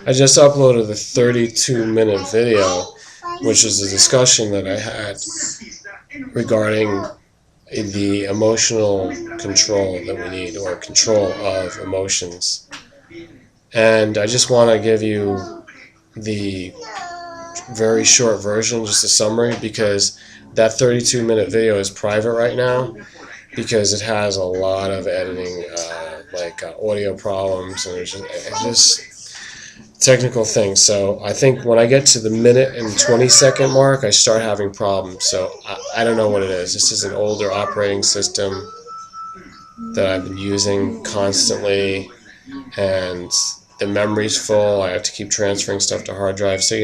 I just uploaded the 32-minute video, which is a discussion that I had regarding the emotional control that we need, or control of emotions. And I just want to give you the very short version, just a summary, because that 32-minute video is private right now because it has a lot of editing, audio problems, and there's just technical things. So I think when I get to the minute and 20-second mark, I start having problems. So I don't know what it is. This is an older operating system that I've been using constantly, and the memory's full. I have to keep transferring stuff to hard drives. So,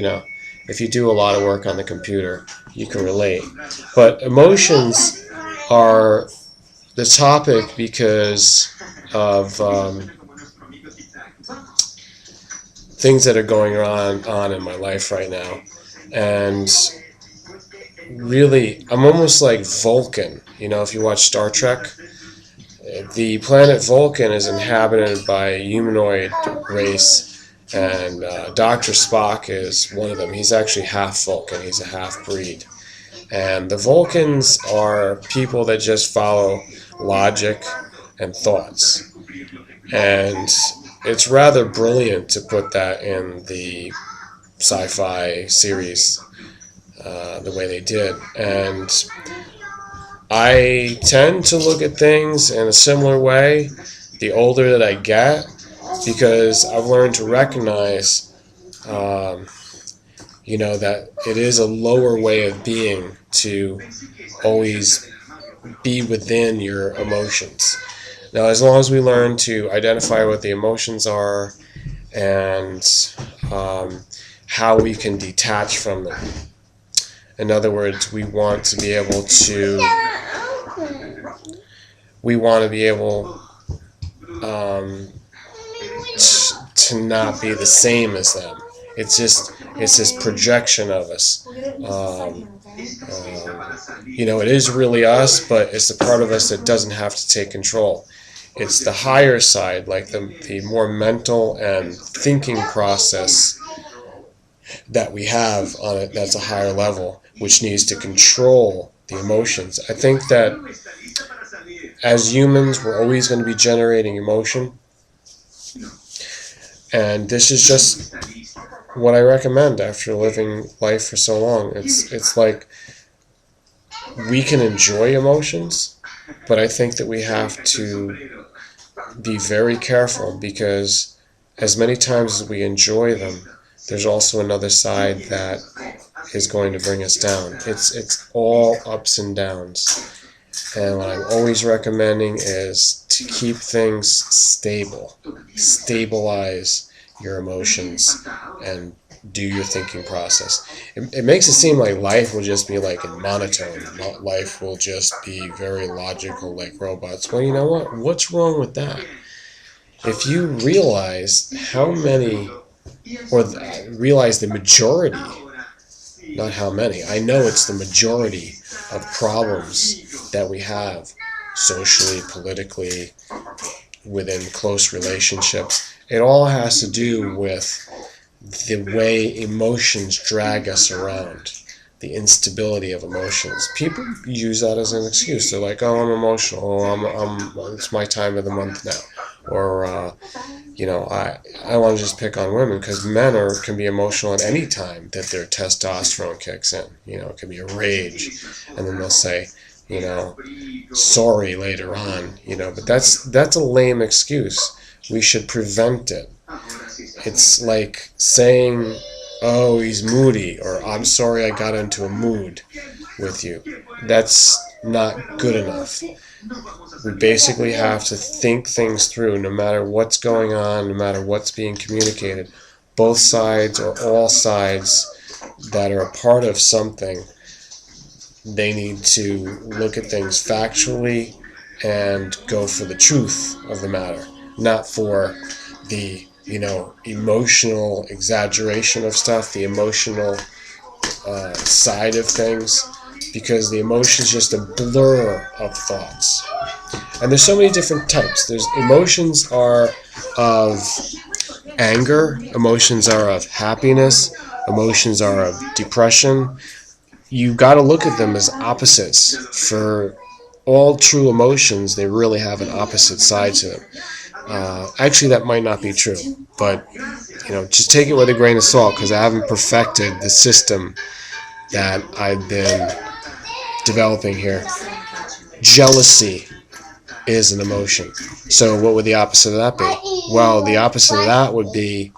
if you do a lot of work on the computer, you can relate. But emotions are the topic because of things that are going on in my life right now. And really, I'm almost like Vulcan. If you watch Star Trek, the planet Vulcan is inhabited by a humanoid race, and Dr. Spock is one of them. He's actually half Vulcan. He's a half-breed. And the Vulcans are people that just follow logic and thoughts. And it's rather brilliant to put that in the sci-fi series the way they did. And I tend to look at things in a similar way the older that I get, because I've learned to recognize that it is a lower way of being to always be within your emotions. Now, as long as we learn to identify what the emotions are and how we can detach from them. In other words, we want to be able to not be the same as them. It's this projection of us. It is really us, but it's the part of us that doesn't have to take control. It's the higher side, like the more mental and thinking process that we have on it, that's a higher level, which needs to control the emotions. I think that as humans, we're always going to be generating emotion. And this is just what I recommend after living life for so long. It's like we can enjoy emotions, but I think that we have to be very careful, because as many times as we enjoy them, there's also another side that is going to bring us down. It's all ups and downs. And what I'm always recommending is to keep things stable. Stabilize your emotions and do your thinking process. It makes it seem like life will just be like in monotone. Life will just be very logical like robots. Well, you know what? What's wrong with that? If you realize realize the majority, not how many, I know it's the majority of problems that we have socially, politically, within close relationships. It all has to do with the way emotions drag us around, the instability of emotions. People use that as an excuse. They're like, oh, I'm emotional. Oh, it's my time of the month now. Or, I want to just pick on women, because men can be emotional at any time that their testosterone kicks in. It can be a rage, and then they'll say, sorry later on. But that's a lame excuse. We should prevent it. It's like saying, oh, he's moody, or I'm sorry I got into a mood with you. That's not good enough. We basically have to think things through, no matter what's going on, no matter what's being communicated. Both sides, or all sides that are a part of something, they need to look at things factually and go for the truth of the matter, not for the emotional exaggeration of stuff, the emotional side of things, because the emotion is just a blur of thoughts. And there's so many different types. There's emotions are of anger, emotions are of happiness, emotions are of depression. You got to look at them as opposites. For all true emotions, they really have an opposite side to them. Actually, that might not be true, but just take it with a grain of salt, because I haven't perfected the system that I've been developing here. Jealousy is an emotion. So what would the opposite of that be? Well, the opposite of that would be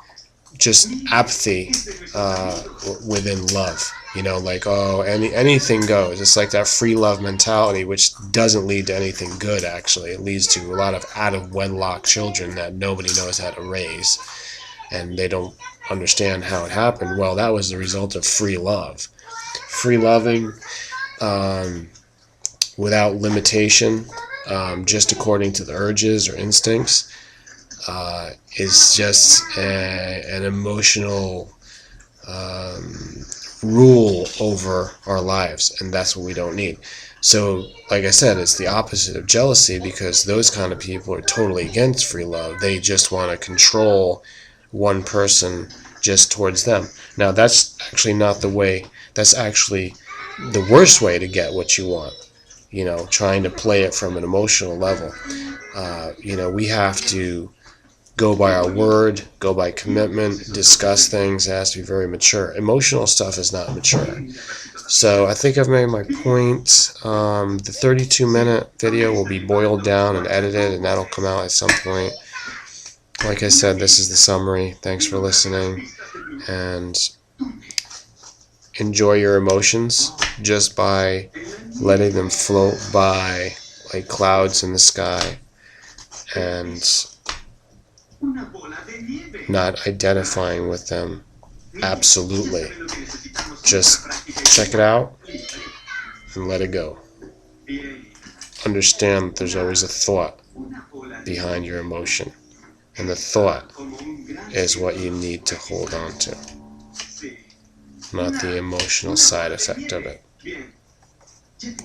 just apathy within love. Like, oh, anything goes. It's like that free love mentality, which doesn't lead to anything good, actually. It leads to a lot of out-of-wedlock children that nobody knows how to raise, and they don't understand how it happened. Well, that was the result of free love. Free loving without limitation, just according to the urges or instincts, is just an emotional rule over our lives, and that's what we don't need. So, like I said, it's the opposite of jealousy, because those kind of people are totally against free love. They just want to control one person just towards them. Now, that's actually not the way. That's actually the worst way to get what you want. Trying to play it from an emotional level. We have to go by our word, go by commitment, discuss things. It has to be very mature. Emotional stuff is not mature. So I think I've made my point. The 32-minute video will be boiled down and edited, and that'll come out at some point. Like I said, this is the summary. Thanks for listening, and enjoy your emotions just by letting them float by like clouds in the sky, and not identifying with them absolutely. Just check it out and let it go. Understand that there's always a thought behind your emotion, and the thought is what you need to hold on to, not the emotional side effect of it.